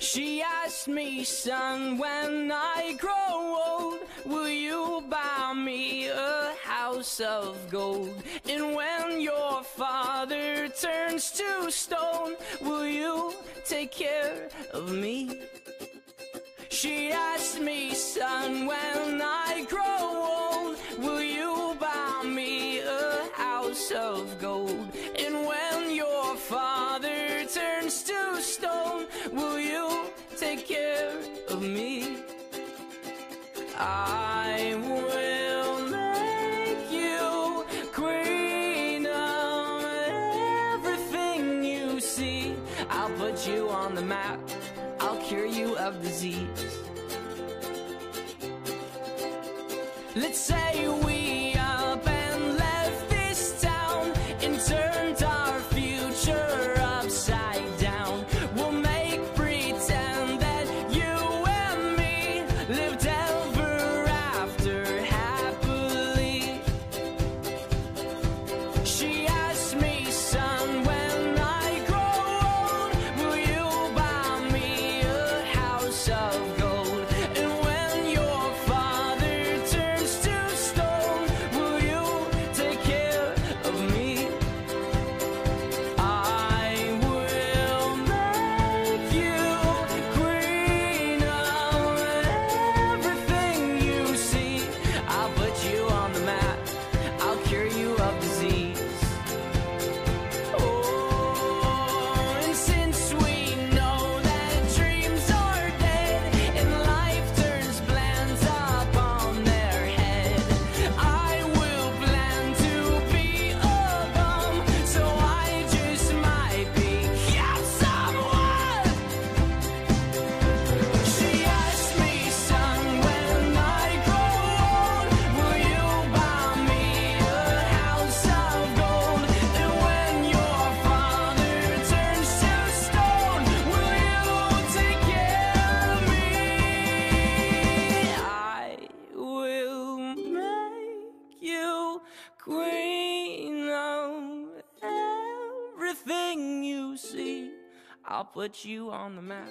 She asked me, son, when I grow old, will you buy me a house of gold? And when your father turns to stone, will you take care of me? She asked me, son, when I grow old, will you buy me a house of gold? And when your father turns to stone, will you take care of me? I will make you queen of everything you see. I'll put you on the map, I'll cure you of disease. Let's say we up and left this town and turned our future upside down. We'll make pretend that you and me lived ever after happily. She asked me, son, when I grow old, will you buy me a house of gold? And when your father turns to stone, will you take care of me? I will make you queen of everything you see. I'll put you on the map, I'll cure you of disease. Oh, and since we know that dreams are dead and life turns plans up on their head, I will plan to be a bum, so I just might become someone. She asked me, son, when I grow old, will you buy me a house of gold? And when your father turns to stone, will you take care of me? I will make you queen of everything you see. I'll put you on the map,